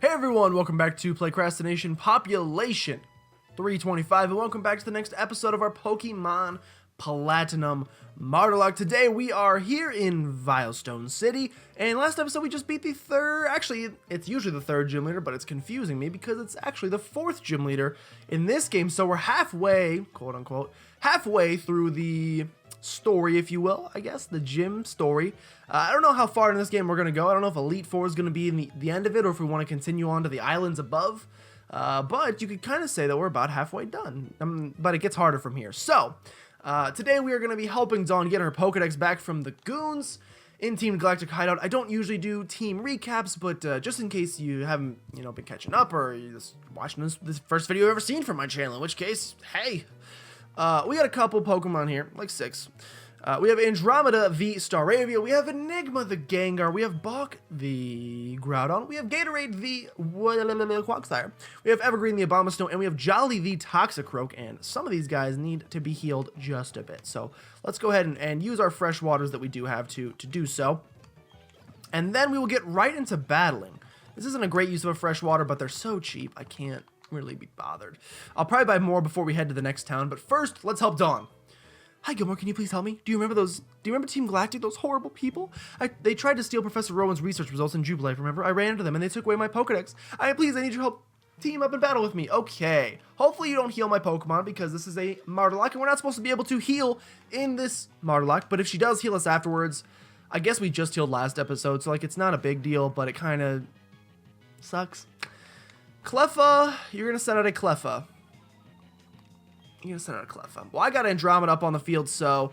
Hey everyone, welcome back to PlaycrastiNation Population 325, and welcome back to the next episode of our Pokemon Platinum MARTYRLOCKE. Today we are here in Vilestone City, and last episode we just beat the third, actually it's usually the third gym leader, but it's confusing me because it's actually the fourth gym leader in this game, so we're halfway, quote unquote, halfway through the story, if you will, I guess, the gym story. I don't know how far in this game we're going to go. I don't know if Elite Four is going to be in the end of it or if we want to continue on to the islands above. But you could kind of say that we're about halfway done. But it gets harder from here. So, today we are going to be helping Dawn get her Pokedex back from the goons in Team Galactic Hideout. I don't usually do team recaps, but just in case you haven't, been catching up or you're just watching this first video you've ever seen from my channel, in which case, hey, we got a couple Pokemon here, like 6. We have Andromeda the Staravia, we have Enigma the Gengar, we have Bach the Groudon, we have Gatorade the Quagsire, we have Evergreen the Abomasnow, and we have Jolly the Toxicroak, and some of these guys need to be healed just a bit. So let's go ahead and use our fresh waters that we do have to do so. And then we will get right into battling. This isn't a great use of a fresh water, but they're so cheap, I can't really be bothered. I'll probably buy more before we head to the next town, but first, let's help Dawn. Hi, Gilmore, can you please help me? Do you remember Team Galactic, those horrible people? They tried to steal Professor Rowan's research results in Jubilee, remember? I ran into them and they took away my Pokedex. Please, I need your help. Team up and battle with me. Okay. Hopefully you don't heal my Pokemon because this is a Martyrlocke and we're not supposed to be able to heal in this Martyrlocke, but if she does heal us afterwards, I guess we just healed last episode, so like it's not a big deal, but it kind of sucks. Cleffa, you're going to send out a Cleffa. You're going to send out a Cleffa. Well, I got Andromeda up on the field, so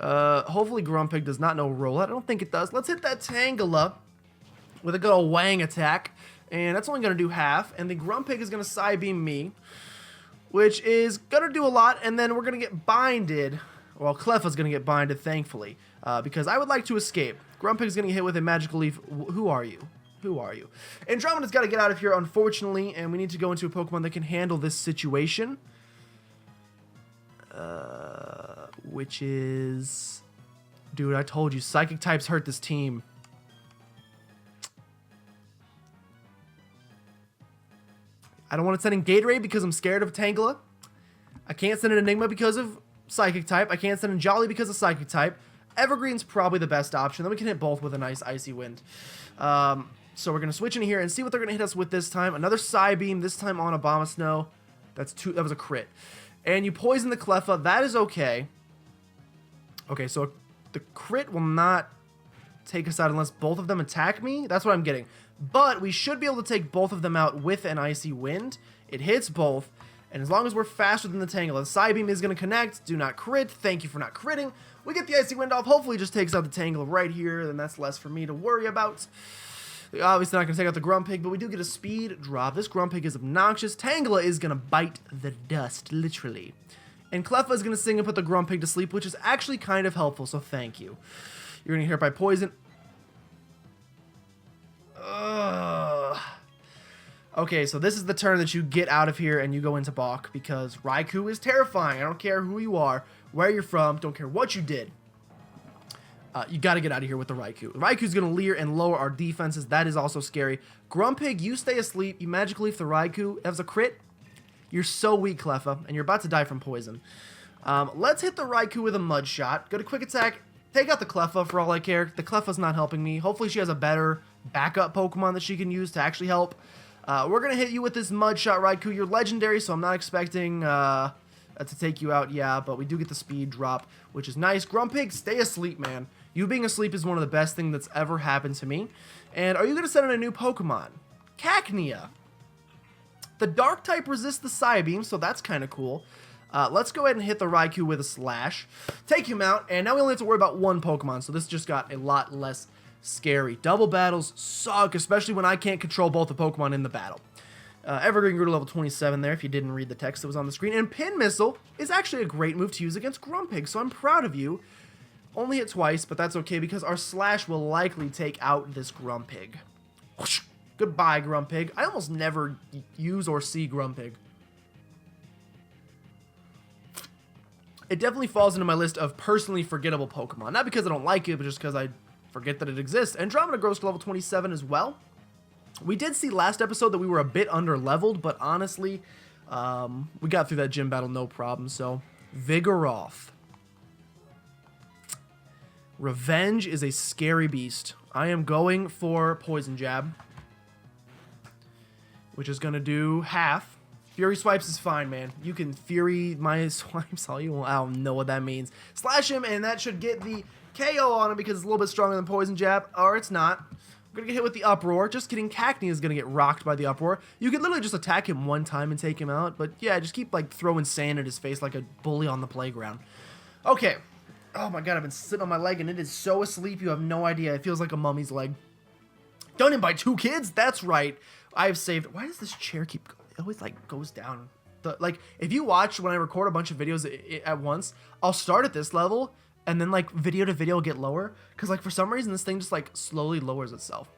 hopefully Grumpig does not know Rollout. I don't think it does. Let's hit that Tangela with a good old Wang attack, and that's only going to do half, and the Grumpig is going to Psybeam me, which is going to do a lot, and then we're going to get binded. Well, Cleffa's going to get binded, thankfully, because I would like to escape. Grumpig's going to get hit with a Magical Leaf. Who are you? Who are you? Andromeda's got to get out of here, unfortunately, and we need to go into a Pokemon that can handle this situation. Which is... Dude, I told you, Psychic types hurt this team. I don't want to send in Gatorade because I'm scared of Tangela. I can't send in Enigma because of Psychic type. I can't send in Jolly because of Psychic type. Evergreen's probably the best option. Then we can hit both with a nice Icy Wind. So we're going to switch in here and see what they're going to hit us with this time. Another Psybeam, this time on Abomasnow. That was a crit. And you poison the Cleffa. That is okay. Okay, so the crit will not take us out unless both of them attack me. That's what I'm getting. But we should be able to take both of them out with an Icy Wind. It hits both. And as long as we're faster than the Tangela, the Psybeam is going to connect. Do not crit. Thank you for not critting. We get the Icy Wind off. Hopefully it just takes out the Tangela right here. Then that's less for me to worry about. Obviously not going to take out the Grumpig, but we do get a speed drop. This Grumpig is obnoxious. Tangela is going to bite the dust, literally. And Cleffa is going to sing and put the Grumpig to sleep, which is actually kind of helpful, so thank you. You're going to get hit by poison. Ugh. Okay, so this is the turn that you get out of here and you go into balk, because Raikou is terrifying. I don't care who you are, where you're from, don't care what you did. You got to get out of here with the Raikou. Raikou's going to leer and lower our defenses. That is also scary. Grumpig, you stay asleep. You Magic Leaf the Raikou. That was a crit. You're so weak, Cleffa, and you're about to die from poison. Let's hit the Raikou with a Mud Shot. Go to Quick Attack. Take out the Cleffa for all I care. The Cleffa's not helping me. Hopefully she has a better backup Pokemon that she can use to actually help. We're going to hit you with this Mud Shot, Raikou. You're legendary, so I'm not expecting to take you out. Yeah, but we do get the speed drop, which is nice. Grumpig, stay asleep, man. You being asleep is one of the best things that's ever happened to me. And are you going to send in a new Pokemon? Cacnea. The Dark type resists the Psybeam, so that's kind of cool. Let's go ahead and hit the Raikou with a Slash. Take him out, and now we only have to worry about one Pokemon, so this just got a lot less scary. Double battles suck, especially when I can't control both the Pokemon in the battle. Evergreen grew to level 27 there, if you didn't read the text that was on the screen. And Pin Missile is actually a great move to use against Grumpig, so I'm proud of you. Only hit twice, but that's okay because our Slash will likely take out this Grumpig. Whoosh. Goodbye, Grumpig. I almost never use or see Grumpig. It definitely falls into my list of personally forgettable Pokemon. Not because I don't like it, but just because I forget that it exists. Andromeda grows to level 27 as well. We did see last episode that we were a bit under-leveled, but honestly, we got through that gym battle no problem, so Vigoroth. Revenge is a scary beast. I am going for Poison Jab, which is going to do half. Fury Swipes is fine, man. You can Fury my Swipes all you want. I don't know what that means. Slash him, and that should get the KO on him because it's a little bit stronger than Poison Jab, or it's not. We're going to get hit with the Uproar. Just kidding, Cacnea is going to get rocked by the Uproar. You could literally just attack him one time and take him out, but yeah, just keep like throwing sand at his face like a bully on the playground. Okay. Oh my god, I've been sitting on my leg and it is so asleep you have no idea. It feels like a mummy's leg. Done in by 2 kids? That's right. I've saved... Why does this chair keep... It always like goes down. Like, if you watch when I record a bunch of videos at once, I'll start at this level and then like video to video will get lower. Because like for some reason this thing just like slowly lowers itself.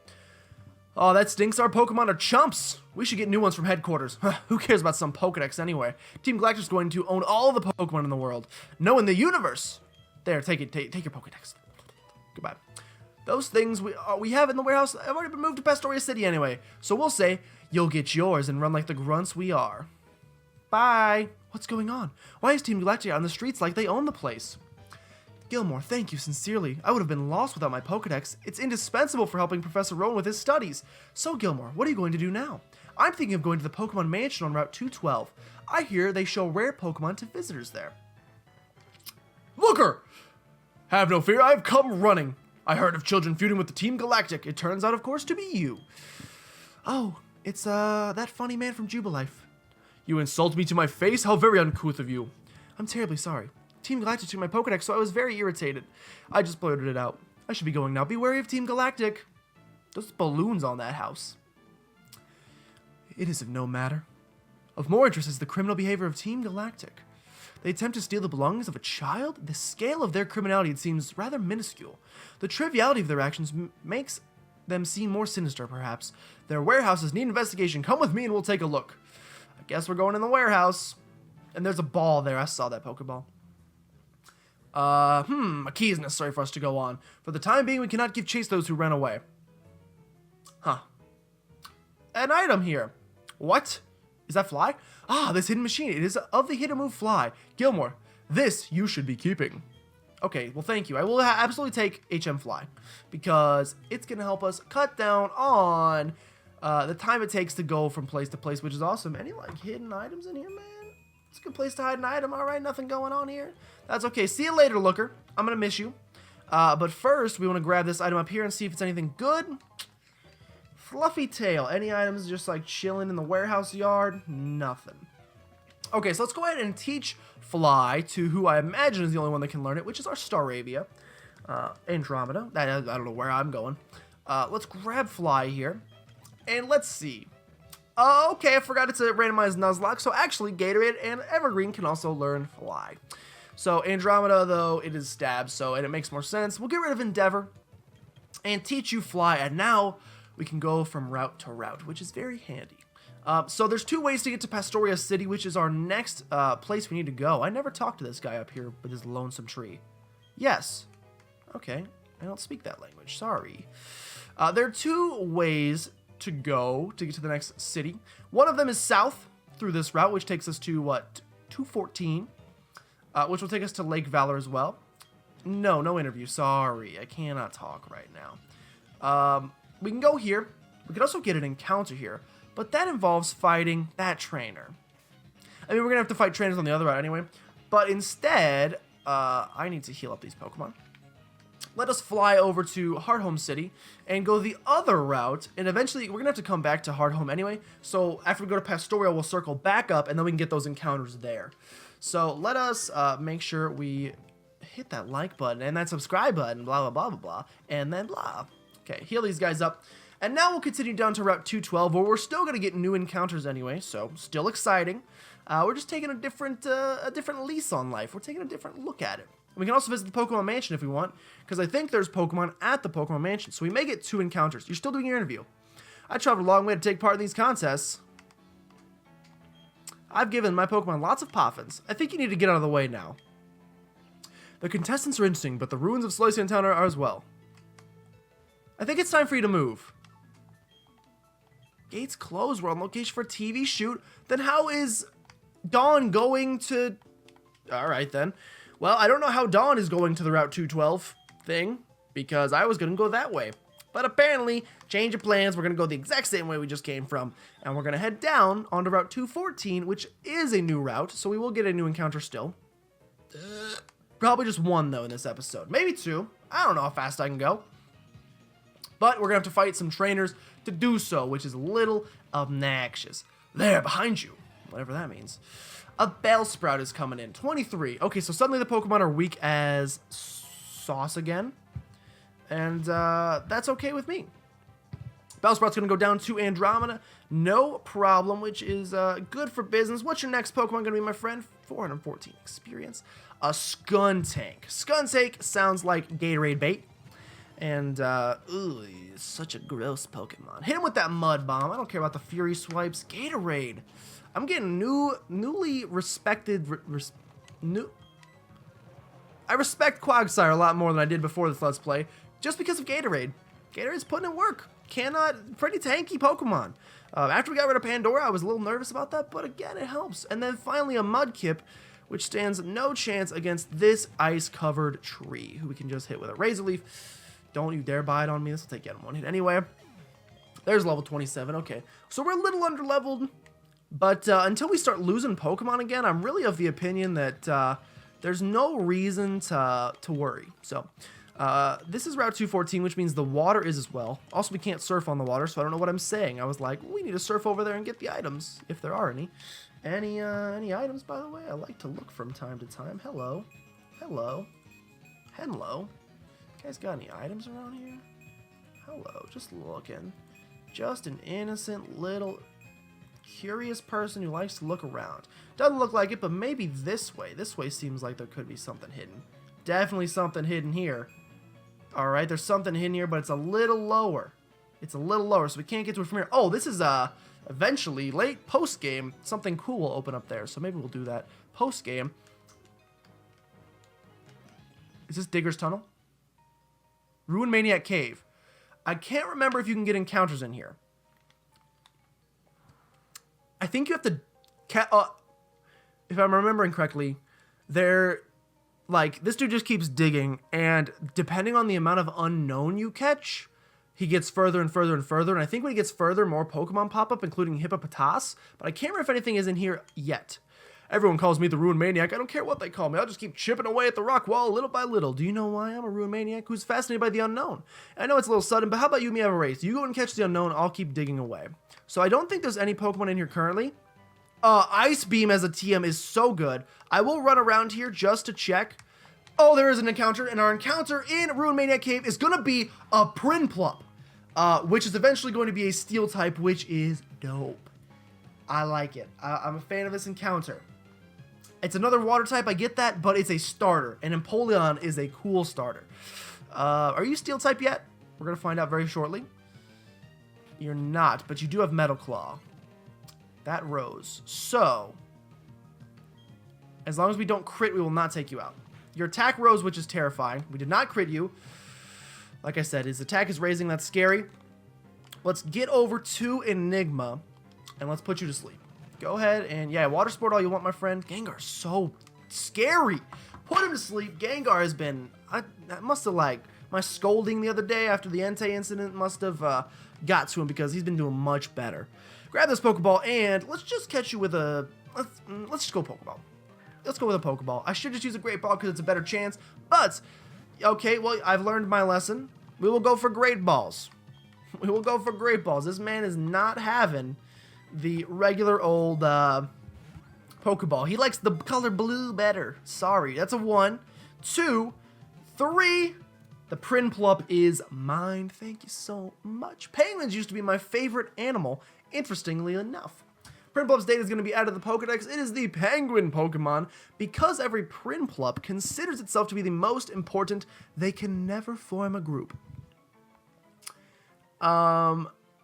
Oh, that stinks. Our Pokemon are chumps. We should get new ones from headquarters. Who cares about some Pokedex anyway? Team Galactic's is going to own all the Pokemon in the world. No, in the universe. There, take it. Take your Pokedex. Goodbye. Those things we have in the warehouse have already been moved to Pastoria City anyway. So we'll say, you'll get yours and run like the grunts we are. Bye. What's going on? Why is Team Galactic out on the streets like they own the place? Gilmore, thank you sincerely. I would have been lost without my Pokedex. It's indispensable for helping Professor Rowan with his studies. So Gilmore, what are you going to do now? I'm thinking of going to the Pokemon Mansion on Route 212. I hear they show rare Pokemon to visitors there. Looker! Have no fear, I've come running. I heard of children feuding with the Team Galactic. It turns out, of course, to be you. Oh, it's, that funny man from Jubilife. You insult me to my face? How very uncouth of you. I'm terribly sorry. Team Galactic took my Pokedex, so I was very irritated. I just blurted it out. I should be going now. Be wary of Team Galactic. Those balloons on that house. It is of no matter. Of more interest is the criminal behavior of Team Galactic. They attempt to steal the belongings of a child? The scale of their criminality, it seems, rather minuscule. The triviality of their actions makes them seem more sinister, perhaps. Their warehouses need investigation. Come with me and we'll take a look. I guess we're going in the warehouse. And there's a ball there. I saw that Pokeball. A key is necessary for us to go on. For the time being, we cannot give chase those who ran away. Huh. An item here. What? Is that Fly? Ah, this hidden machine. It is of the hidden move Fly. Gilmore, this you should be keeping. Okay, well, thank you. I will absolutely take HM Fly because it's going to help us cut down on the time it takes to go from place to place, which is awesome. Any, like, hidden items in here, man? It's a good place to hide an item. All right, nothing going on here. That's okay. See you later, Looker. I'm going to miss you. But first, we want to grab this item up here and see if it's anything good. Fluffy Tail. Any items just like chilling in the warehouse yard? Nothing. Okay, so let's go ahead and teach Fly to who I imagine is the only one that can learn it, which is our Staravia. Andromeda. I don't know where I'm going. Let's grab Fly here. And let's see. Okay, I forgot it's a randomized Nuzlocke. So actually, Gatorade and Evergreen can also learn Fly. So Andromeda, though, it is Stab, and it makes more sense. We'll get rid of Endeavor and teach you Fly. And now we can go from route to route, which is very handy. So there's 2 ways to get to Pastoria City, which is our next place we need to go. I never talked to this guy up here with his lonesome tree. Yes. Okay. I don't speak that language. Sorry. There are 2 ways to go to get to the next city. One of them is south through this route, which takes us to, what, 214, which will take us to Lake Valor as well. No interview. Sorry. I cannot talk right now. We can go here. We can also get an encounter here, but that involves fighting that trainer. I mean, we're going to have to fight trainers on the other route anyway, but instead, I need to heal up these Pokemon. Let us fly over to Hearthome City and go the other route, and eventually, we're going to have to come back to Hearthome anyway, so after we go to Pastoria, we'll circle back up, and then we can get those encounters there. So let us make sure we hit that like button and that subscribe button, blah, blah, blah, blah, blah, and then blah. Okay, heal these guys up. And now we'll continue down to Route 212, where we're still going to get new encounters anyway, so still exciting. We're just taking a different lease on life. We're taking a different look at it. And we can also visit the Pokemon Mansion if we want, because I think there's Pokemon at the Pokemon Mansion, so we may get 2 encounters. You're still doing your interview. I traveled a long way to take part in these contests. I've given my Pokemon lots of Poffins. I think you need to get out of the way now. The contestants are interesting, but the ruins of Slicey Town are as well. I think it's time for you to move. Gates closed. We're on location for a TV shoot. Then how is Dawn going to... Alright then. Well, I don't know how Dawn is going to the Route 212 thing, because I was going to go that way. But apparently, change of plans, we're going to go the exact same way we just came from, and we're going to head down onto Route 214, which is a new route, so we will get a new encounter still. Probably just one, though, in this episode. Maybe two. I don't know how fast I can go. But we're going to have to fight some trainers to do so, which is a little obnoxious. There, behind you. Whatever that means. A Bellsprout is coming in. 23. Okay, so suddenly the Pokemon are weak as sauce again. And that's okay with me. Bellsprout's going to go down to Andromeda. No problem, which is good for business. What's your next Pokemon going to be, my friend? 414 experience. A Skuntank. Skuntank sounds like Gatorade bait. And, ooh, he's such a gross Pokemon. Hit him with that Mud Bomb. I don't care about the Fury Swipes. Gatorade. I'm getting newly respected... I respect Quagsire a lot more than I did before this Let's Play, just because of Gatorade. Gatorade's putting in work. Pretty tanky Pokemon. After we got rid of Pandora, I was a little nervous about that, but again, it helps. And then finally a Mudkip, which stands no chance against this ice-covered tree, who we can just hit with a Razor Leaf. Don't you dare bite on me. This will take you out in one hit anyway. There's level 27. Okay, so we're a little under-leveled, but until we start losing Pokemon again, I'm really of the opinion that there's no reason to worry. So this is Route 214, which means the water is as well. Also, we can't surf on the water, so I don't know what I'm saying. I was like, we need to surf over there and get the items, if there are any. Any items, by the way? I like to look from time to time. Hello. Hello. Hello. You guys got any items around here? Hello. Just looking. Just an innocent little curious person who likes to look around. Doesn't look like it, but maybe this way. This way seems like there could be something hidden. Definitely something hidden here. Alright, there's something hidden here, but it's a little lower. It's a little lower, so we can't get to it from here. Oh, this is, eventually, late post-game, something cool will open up there, so maybe we'll do that post-game. Is this Digger's Tunnel? Ruin Maniac Cave. I can't remember if you can get encounters in here. I think you have to... if I'm remembering correctly, this dude just keeps digging, and depending on the amount of unknown you catch, he gets further and further and further, and I think when he gets further, more Pokemon pop up, including Hippopotas, but I can't remember if anything is in here yet. Everyone calls me the Ruin Maniac. I don't care what they call me. I'll just keep chipping away at the rock wall little by little. Do you know why I'm a Ruin Maniac? Who's fascinated by the unknown. I know it's a little sudden, but how about you and me have a race? You go and catch the unknown, I'll keep digging away. So I don't think there's any Pokemon in here currently. Ice Beam as a TM is so good. I will run around here just to check. Oh, there is an encounter, and our encounter in Ruin Maniac Cave is going to be a Prinplup, which is eventually going to be a Steel type, which is dope. I like it. I'm a fan of this encounter. It's another water type, I get that, but it's a starter, and Empoleon is a cool starter. Are you Steel type yet? We're going to find out very shortly. You're not, but you do have Metal Claw. That rose. So, as long as we don't crit, we will not take you out. Your attack rose, which is terrifying. We did not crit you. Like I said, his attack is raising. That's scary. Let's get over to Enigma, and let's put you to sleep. Go ahead and, yeah, water sport all you want, my friend. Gengar's so scary. Put him to sleep. Gengar has been, that must have, like, my scolding the other day after the Entei incident must have got to him, because he's been doing much better. Grab this Pokeball, and let's just catch you with a, let's just go Pokeball. Let's go with a Pokeball. I should just use a Great Ball because it's a better chance, but, okay, well, I've learned my lesson. We will go for Great Balls. We will go for Great Balls. This man is not having the regular old Pokeball. He likes the color blue better. Sorry, that's a 1, 2, 3. The Prinplup is mine. Thank you so much. Penguins used to be my favorite animal, interestingly enough. Prinplup's data is going to be out of the Pokedex. It is the Penguin Pokemon. Because every Prinplup considers itself to be the most important, they can never form a group.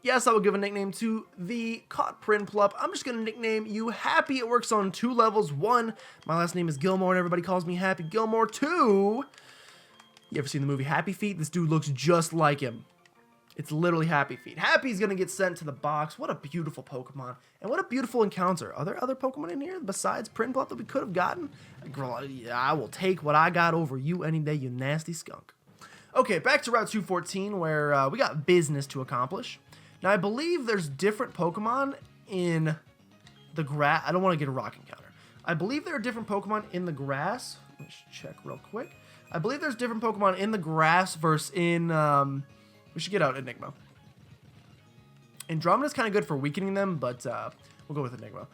Yes, I will give a nickname to the caught Prinplup. I'm just going to nickname you Happy. It works on 2 levels. 1, my last name is Gilmore, and everybody calls me Happy Gilmore. 2, you ever seen the movie Happy Feet? This dude looks just like him. It's literally Happy Feet. Happy's going to get sent to the box. What a beautiful Pokemon. And what a beautiful encounter. Are there other Pokemon in here besides Prinplup that we could have gotten? Girl, I will take what I got over you any day, you nasty skunk. Okay, back to Route 214 where we got business to accomplish. Now, I believe there's different Pokemon in the grass. I don't want to get a rock encounter. I believe there are different Pokemon in the grass. Let's check real quick. I believe there's different Pokemon in the grass versus in... we should get out Enigma. Andromeda's kind of good for weakening them, but we'll go with Enigma.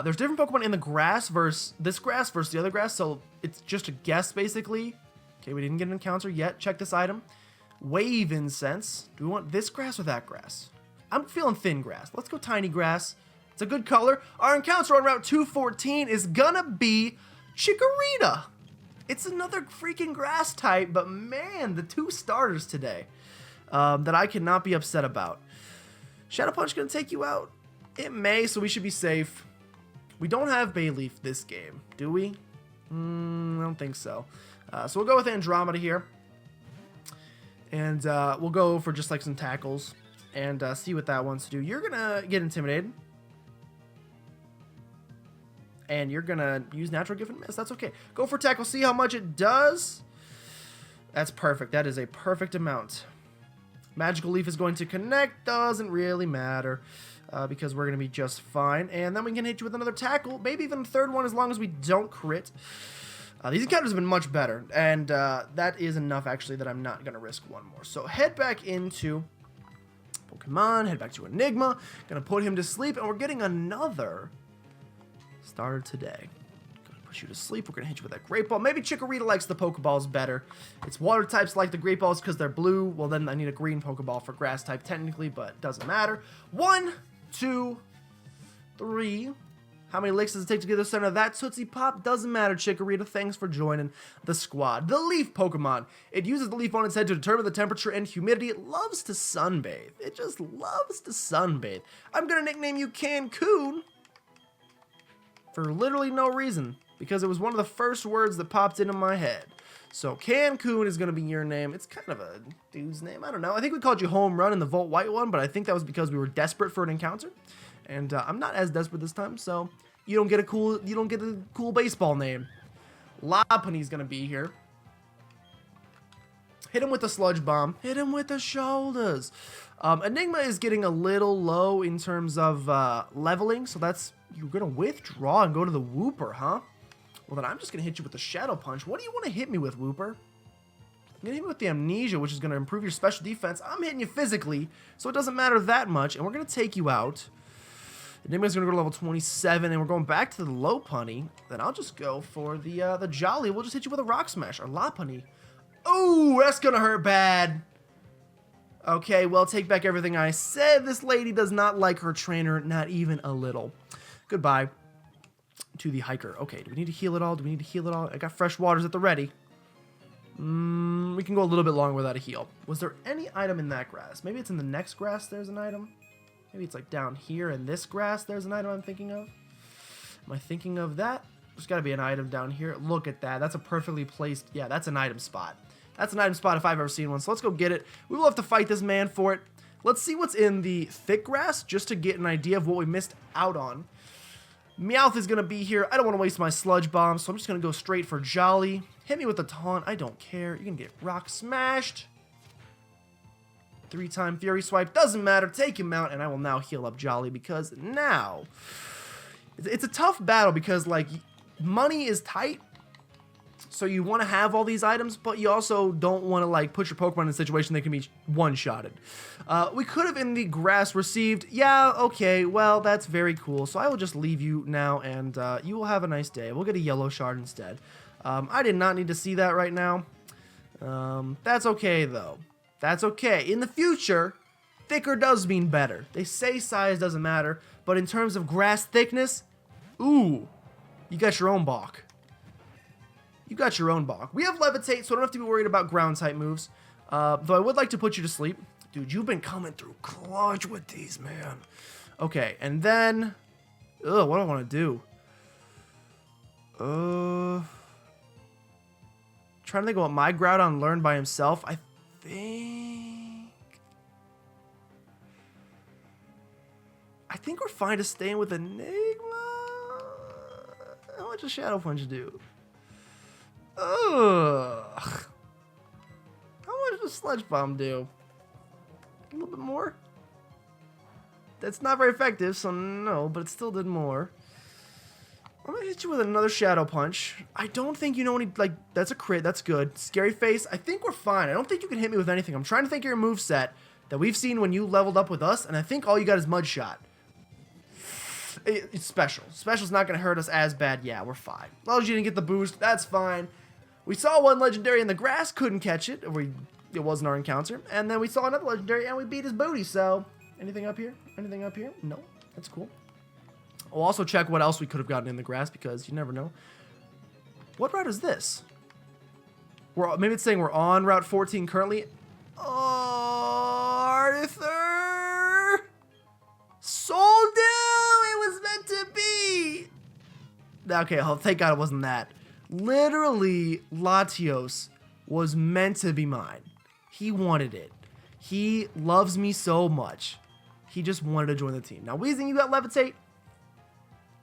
There's different Pokemon in the grass versus this grass versus the other grass, so it's just a guess, basically. Okay, we didn't get an encounter yet. Check this item. Wave Incense. Do we want this grass or that grass? I'm feeling thin grass. Let's go tiny grass. It's a good color. Our encounter on Route 214 is gonna be Chikorita. It's another freaking grass type, but man, the 2 starters today that I cannot be upset about. Shadow Punch gonna take you out? It may, so we should be safe. We don't have Bayleaf this game, do we? I don't think so. So we'll go with Andromeda here. And we'll go for just like some tackles and see what that wants to do. You're gonna get intimidated. And you're gonna use natural gift and miss. That's okay. Go for tackle, see how much it does. That's perfect. That is a perfect amount. Magical Leaf is going to connect. Doesn't really matter because we're going to be just fine. And then we can hit you with another tackle. Maybe even a third one as long as we don't crit. These encounters have been much better. And that is enough, actually, that I'm not going to risk one more. So head back into Pokemon. Head back to Enigma. Going to put him to sleep. And we're getting another starter today. Push you to sleep. We're going to hit you with that Great Ball. Maybe Chikorita likes the Pokeballs better. It's water types like the Great Balls because they're blue. Well, then I need a green Pokeball for grass type technically, but it doesn't matter. 1, 2, 3. How many licks does it take to get to the center of that Tootsie Pop? Doesn't matter, Chikorita. Thanks for joining the squad. The Leaf Pokemon. It uses the leaf on its head to determine the temperature and humidity. It loves to sunbathe. It just loves to sunbathe. I'm going to nickname you Cancun for literally no reason, because it was one of the first words that popped into my head. So Cancun is going to be your name. It's kind of a dude's name. I don't know. I think we called you Home Run in the Volt White one, but I think that was because we were desperate for an encounter. And I'm not as desperate this time, so you don't get a cool baseball name. Lopunny's going to be here. Hit him with the Sludge Bomb. Hit him with the shoulders. Enigma is getting a little low in terms of leveling, so that's... You're going to withdraw and go to the Wooper, huh? Well, then I'm just going to hit you with the Shadow Punch. What do you want to hit me with, Wooper? I'm going to hit you with the Amnesia, which is going to improve your special defense. I'm hitting you physically, so it doesn't matter that much, and we're going to take you out. Enigma's going to go to level 27, and we're going back to the Lopunny. Then I'll just go for the Jolly. We'll just hit you with a Rock Smash, or Lopunny. Oh, that's going to hurt bad. Okay, well, take back everything I said. This lady does not like her trainer, not even a little. Goodbye to the hiker. Okay, do we need to heal it all? Do we need to heal it all? I got fresh waters at the ready. We can go a little bit longer without a heal. Was there any item in that grass? Maybe it's in the next grass there's an item. Maybe it's like down here in this grass there's an item I'm thinking of. Am I thinking of that? There's got to be an item down here. Look at that. That's a perfectly placed... Yeah, that's an item spot. That's an item spot if I've ever seen one. So let's go get it. We will have to fight this man for it. Let's see what's in the thick grass just to get an idea of what we missed out on. Meowth is going to be here. I don't want to waste my Sludge Bomb, so I'm just going to go straight for Jolly. Hit me with the Taunt. I don't care. You're going to get Rock Smashed. 3-time Fury Swipe. Doesn't matter. Take him out, and I will now heal up Jolly because now... It's a tough battle because, like, money is tight. So you want to have all these items, but you also don't want to, like, put your Pokemon in a situation that can be one-shotted. We could have in the grass received, yeah, okay, well, that's very cool. So I will just leave you now, and you will have a nice day. We'll get a yellow shard instead. I did not need to see that right now. That's okay, though. That's okay. In the future, thicker does mean better. They say size doesn't matter, but in terms of grass thickness, ooh, you got your own balk. You got your own balk. We have Levitate, so I don't have to be worried about ground-type moves. Though I would like to put you to sleep. Dude, you've been coming through clutch with these, man. Okay, and then... Ugh, what do I want to do? Trying to think of what my Groudon learned by himself. I think... think we're fine to staying with Enigma. How much does Shadow Punch do? Ugh. How much does Sludge Bomb do? A little bit more? That's not very effective, so no, but it still did more. I'm gonna hit you with another Shadow Punch. I don't think you know any, like, that's a crit, that's good. Scary Face, I think we're fine. I don't think you can hit me with anything. I'm trying to think of your moveset that we've seen when you leveled up with us, and I think all you got is Mud Shot. It's special. Special's not gonna hurt us as bad. Yeah, we're fine. As long as you didn't get the boost, that's fine. We saw one legendary in the grass, couldn't catch it. It wasn't our encounter. And then we saw another legendary, and we beat his booty, so... Anything up here? Anything up here? No. That's cool. We'll also check what else we could have gotten in the grass, because you never know. What route is this? Maybe it's saying we're on Route 14 currently. Arthur! Sold you! It was meant to be! Okay, oh, thank God it wasn't that. Literally, Latios was meant to be mine. He wanted it. He loves me so much. He just wanted to join the team. Now, Weezing, you got Levitate?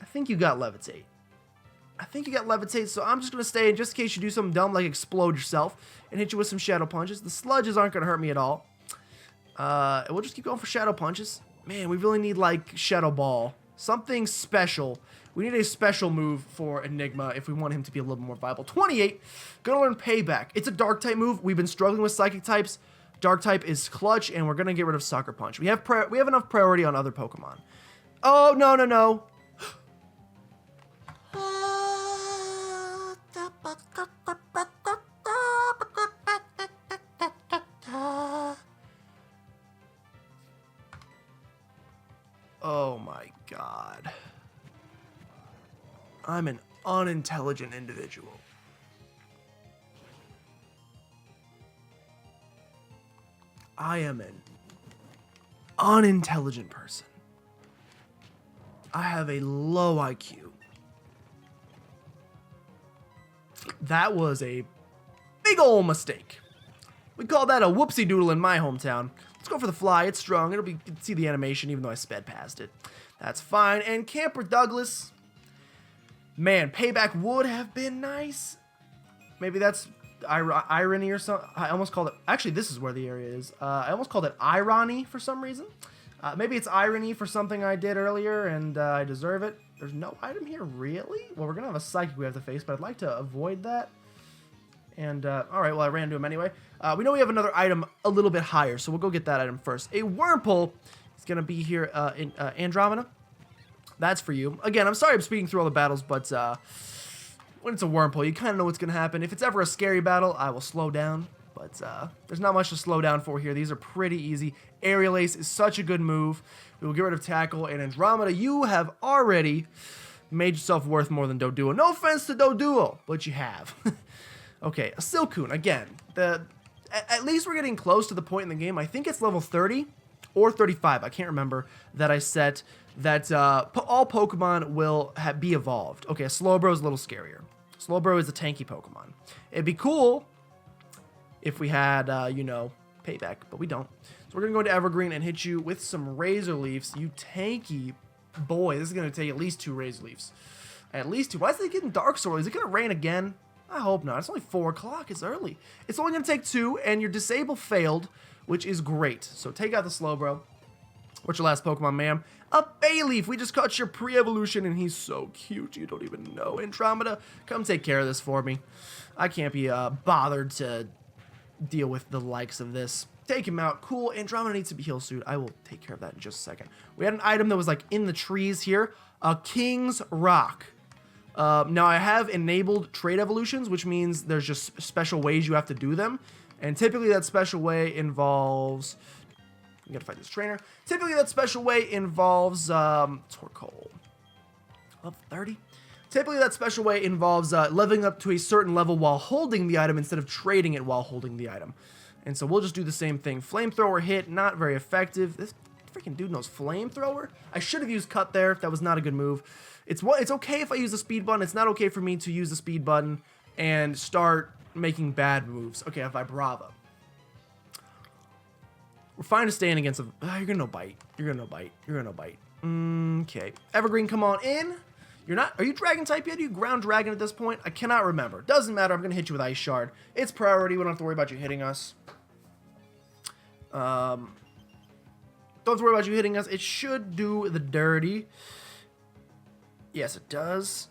I think you got Levitate. So I'm just going to stay in just in case you do something dumb like explode yourself and hit you with some Shadow Punches. The Sludges aren't going to hurt me at all. We'll just keep going for Shadow Punches. Man, we really need, like, Shadow Ball. Something special. We need a special move for Enigma if we want him to be a little bit more viable. 28. Gonna learn Payback. It's a Dark-type move. We've been struggling with Psychic types. Dark-type is clutch, and we're gonna get rid of Sucker Punch. We have enough priority on other Pokemon. Oh, no, no, no. Oh my God. I'm an unintelligent individual. I am an unintelligent person. I have a low IQ. That was a big ol' mistake. We call that a whoopsie doodle in my hometown. Let's go for the fly. It's strong. You can see the animation even though I sped past it. That's fine. And Camper Douglas. Man, Payback would have been nice. Maybe that's irony or something. I almost called it... Actually, this is where the area is. I almost called it irony for some reason. Maybe it's irony for something I did earlier and I deserve it. There's no item here, really? Well, we're going to have a Psychic we have to face, but I'd like to avoid that. And, alright, well, I ran into him anyway. We know we have another item a little bit higher, so we'll go get that item first. A Wurmple is going to be here in Andromeda. That's for you. Again, I'm sorry I'm speaking through all the battles, but when it's a Wurmple, you kind of know what's going to happen. If it's ever a scary battle, I will slow down. But there's not much to slow down for here. These are pretty easy. Aerial Ace is such a good move. We will get rid of Tackle. And Andromeda, you have already made yourself worth more than Doduo. No offense to Doduo, but you have. Okay, a Silcoon. Again, at least we're getting close to the point in the game. I think it's level 30 or 35. I can't remember that I set that all Pokemon will be evolved. Okay, a Slowbro is a little scarier. Slowbro is a tanky Pokemon. It'd be cool if we had, you know, Payback, but we don't. So we're going to go into Evergreen and hit you with some Razor Leafs. You tanky boy. This is going to take at least 2 Razor Leafs. At least 2. Why is it getting dark so early? Is it going to rain again? I hope not. It's only 4 o'clock. It's early. It's only going to take 2, and your Disable failed, which is great. So take out the Slowbro. What's your last Pokemon, ma'am? A Bayleaf. We just caught your pre-evolution, and he's so cute. You don't even know. Andromeda, come take care of this for me. I can't be bothered to deal with the likes of this. Take him out. Cool. Andromeda needs to be healed soon. I will take care of that in just a second. We had an item that was like in the trees here. A King's Rock. Now I have enabled trade evolutions, which means there's just special ways you have to do them. And typically that special way involves... I'm going to fight this trainer. Typically that special way involves... Torkoal. Level 30? Typically that special way involves leveling up to a certain level while holding the item instead of trading it while holding the item. And so we'll just do the same thing. Flamethrower hit, not very effective. This freaking dude knows Flamethrower. I should have used Cut there. That was not a good move. It's okay if I use the speed button. It's not okay for me to use the speed button and start making bad moves. Okay, I Vibrava. We're fine to stand against a... you're gonna no bite. You're gonna no bite. You're gonna no bite. Okay. Evergreen, come on in. You're not... Are you dragon type yet? Are you ground dragon at this point? I cannot remember. Doesn't matter. I'm going to hit you with Ice Shard. It's priority. We don't have to worry about you hitting us. Don't have to worry about you hitting us. It should do the dirty. Yes, it does.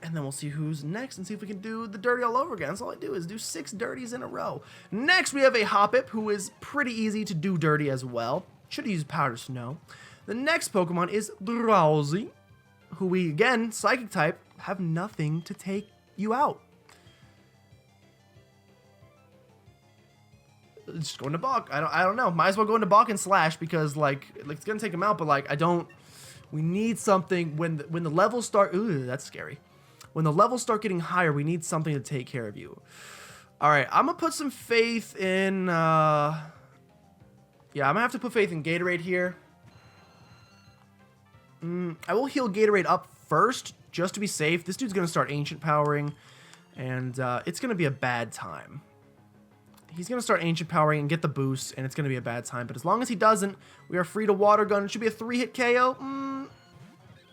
And then we'll see who's next and see if we can do the dirty all over again. That's all I do is do 6 dirties in a row. Next, we have a Hoppip, who is pretty easy to do dirty as well. Should have used Powder Snow. The next Pokemon is Drowsy, who we, again, Psychic type, have nothing to take you out. Just go into Balk. I don't know. Might as well go into Balk and Slash because, like it's going to take him out, but, like, I don't... We need something when the levels start... Ooh, that's scary. When the levels start getting higher, we need something to take care of you. All right, I'm going to put some faith in... Yeah, I'm going to have to put faith in Gatorade here. I will heal Gatorade up first, just to be safe. This dude's going to start Ancient Powering, and it's going to be a bad time. He's going to start Ancient Powering and get the boost, and it's going to be a bad time. But as long as he doesn't, we are free to Water Gun. It should be a 3-hit KO.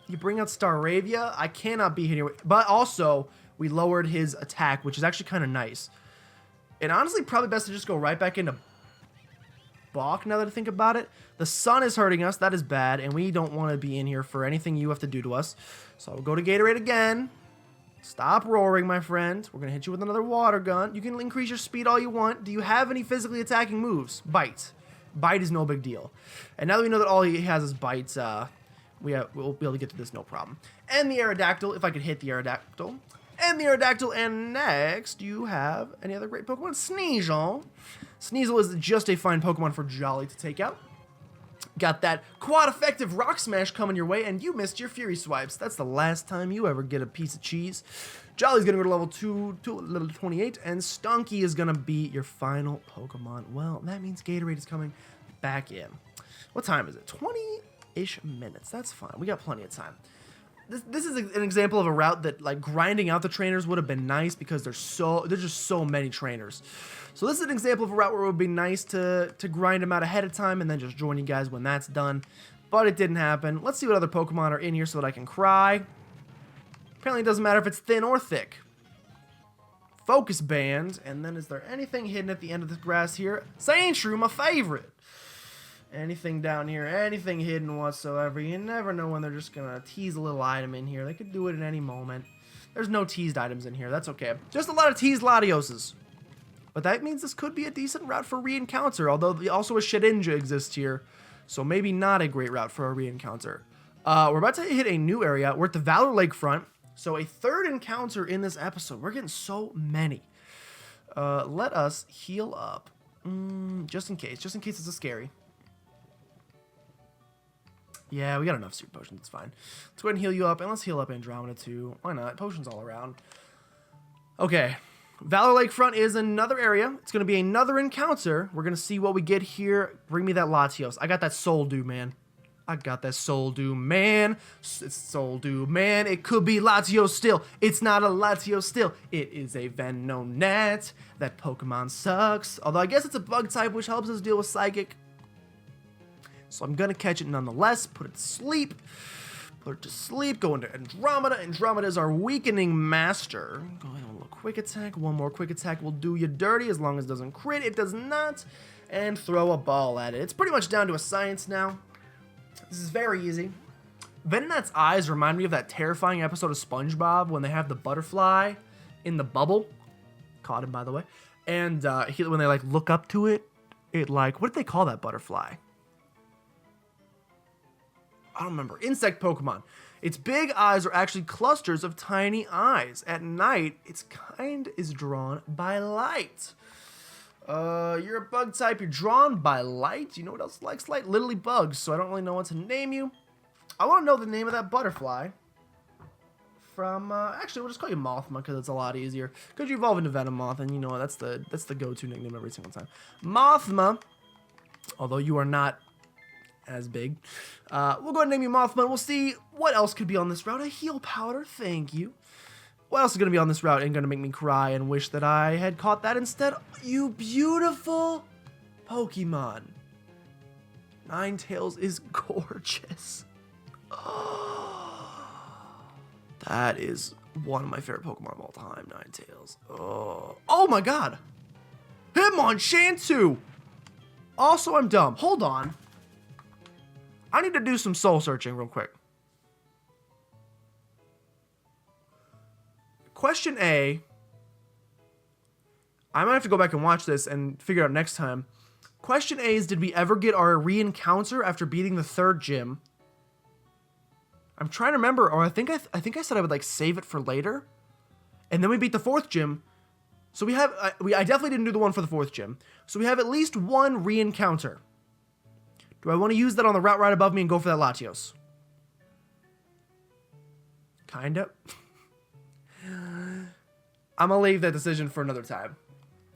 You bring out Staravia. I cannot be here. But also, we lowered his attack, which is actually kind of nice. And honestly, probably best to just go right back into Balk now that I think about it. The sun is hurting us. That is bad, and we don't want to be in here for anything you have to do to us. So I'll go to Gatorade again. Stop roaring, my friend. We're going to hit you with another Water Gun. You can increase your speed all you want. Do you have any physically attacking moves? Bite. Bite is no big deal. And now that we know that all he has is bites, we'll be able to get to this no problem. And the Aerodactyl, if I could hit the Aerodactyl. And the Aerodactyl, and next, you have any other great Pokemon? Sneasel. Sneasel is just a fine Pokemon for Jolly to take out. Got that quad-effective Rock Smash coming your way, and you missed your Fury Swipes. That's the last time you ever get a piece of cheese. Jolly's going to go to level 2, to level 28, and Stunky is going to be your final Pokemon. Well, that means Gatorade is coming back in. What time is it? 20-ish minutes. That's fine. We got plenty of time. This is an example of a route that, like, grinding out the trainers would have been nice because there's just so many trainers. So this is an example of a route where it would be nice to grind them out ahead of time and then just join you guys when that's done. But it didn't happen. Let's see what other Pokemon are in here so that I can cry. Apparently it doesn't matter if it's thin or thick. Focus Band. And then is there anything hidden at the end of this grass here? Sandshrew, my favorite. Anything down here, anything hidden whatsoever. You never know when they're just going to tease a little item in here. They could do it at any moment. There's no teased items in here. That's okay. Just a lot of teased Latioses. But that means this could be a decent route for re-encounter, although also a Shedinja exists here. So maybe not a great route for a re-encounter. We're about to hit a new area. We're at the Valor Lakefront. So a third encounter in this episode. We're getting so many. Let us heal up. Just in case it's a scary. Yeah, we got enough Super Potions. It's fine. Let's go ahead and heal you up, and let's heal up Andromeda too. Why not? Potions all around. Okay. Valor Lakefront is another area. It's going to be another encounter. We're going to see what we get here. Bring me that Latios. I got that Soul Dew, man. I got that Soul Dew, man. It's Soul Dew, man. It could be Latios still. It's not a Latios still. It is a Venonat. That Pokemon sucks. Although I guess it's a bug type, which helps us deal with Psychic. So I'm going to catch it nonetheless. Put it to sleep. Put it to sleep. Go into Andromeda. Andromeda is our weakening master. Go ahead and a little quick attack. One more quick attack will do you dirty as long as it doesn't crit. It does not. And throw a ball at it. It's pretty much down to a science now. This is very easy. Venonat's eyes remind me of that terrifying episode of SpongeBob when they have the butterfly in the bubble. Caught him, by the way. And when they, like, look up to it, it, like, what did they call that butterfly? I don't remember. Insect Pokemon. Its big eyes are actually clusters of tiny eyes. At night, its kind is drawn by light. You're a bug type. You're drawn by light. You know what else likes light? Literally bugs, so I don't really know what to name you. I want to know the name of that butterfly. From, actually, we'll just call you Mothma because it's a lot easier. Because you evolve into Venomoth, and you know that's the go-to nickname every single time. Mothma, although you are not as big. We'll go ahead and name you Mothma, and we'll see what else could be on this route. A heal powder, thank you. What else is going to be on this route and going to make me cry and wish that I had caught that instead? You beautiful Pokemon. Ninetales is gorgeous. Oh, that is one of my favorite Pokemon of all time, Ninetales. Oh my god! Hitmonchan! Also, I'm dumb. Hold on. I need to do some soul searching real quick. Question A. I might have to go back and watch this and figure it out next time. Question A is, did we ever get our re-encounter after beating the 3rd gym? I'm trying to remember, or I think I said I would like save it for later. And then we beat the 4th gym. So we have, I definitely didn't do the one for the 4th gym. So we have at least one re-encounter. Do I want to use that on the route right above me and go for that Latios? Kinda. I'm gonna leave that decision for another time.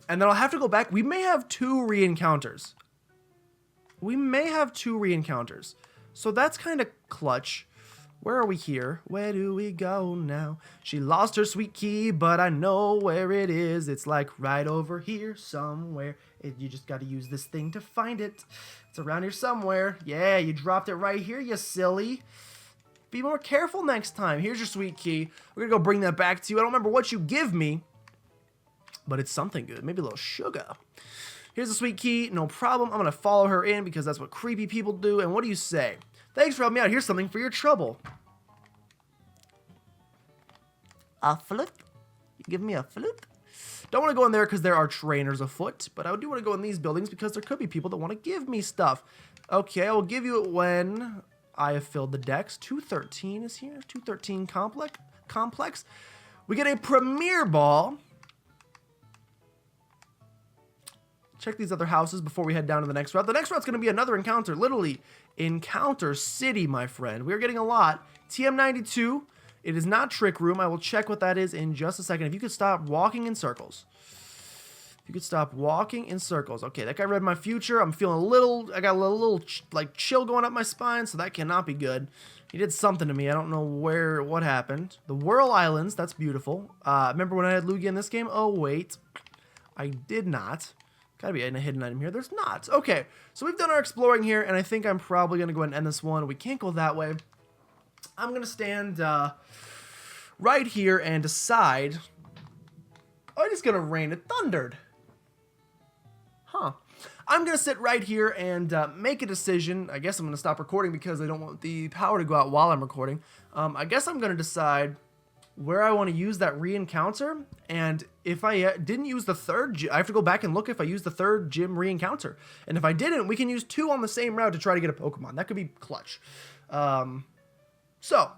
And then I'll have to go back. We may have 2 re-encounters. So that's kind of clutch. Where are we here? Where do we go now? She lost her sweet key, but I know where it is. It's like right over here somewhere. You just got to use this thing to find it. It's around here somewhere. Yeah, you dropped it right here, you silly. Be more careful next time. Here's your sweet key. We're going to go bring that back to you. I don't remember what you give me, but it's something good. Maybe a little sugar. Here's the sweet key. No problem. I'm going to follow her in because that's what creepy people do. And what do you say? Thanks for helping me out. Here's something for your trouble. A flip? You give me a flip? Don't want to go in there because there are trainers afoot, but I do want to go in these buildings because there could be people that want to give me stuff. Okay, I will give you it when I have filled the decks. 213 is here. 213 complex. We get a Premier Ball. Check these other houses before we head down to the next route. The next route's going to be another encounter. Literally, Encounter City, my friend. We're getting a lot. TM92. It is not Trick Room. I will check what that is in just a second. If you could stop walking in circles. Okay, that guy read my future. I'm feeling I got a little like chill going up my spine, so that cannot be good. He did something to me. I don't know what happened. The Whirl Islands, that's beautiful. Remember when I had Lugia in this game? Oh, wait. I did not. Gotta be a hidden item here. There's not. Okay, so we've done our exploring here, and I think I'm probably going to go ahead and end this one. We can't go that way. I'm going to stand right here and decide. Oh, it is going to rain. It thundered. Huh. I'm going to sit right here and make a decision. I guess I'm going to stop recording because I don't want the power to go out while I'm recording. I guess I'm going to decide where I want to use that re-encounter, and if I didn't use the 3rd, I have to go back and look if I used the 3rd gym re-encounter, and if I didn't, we can use 2 on the same route to try to get a Pokemon. That could be clutch. So,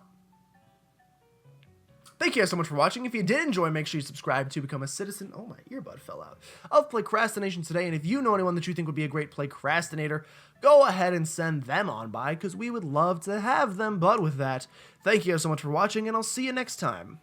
thank you guys so much for watching. If you did enjoy, make sure you subscribe to become a citizen. Oh, my earbud fell out. Of PlaycrastiNation today, and if you know anyone that you think would be a great Playcrastinator, go ahead and send them on by, because we would love to have them. But with that, thank you guys so much for watching, and I'll see you next time.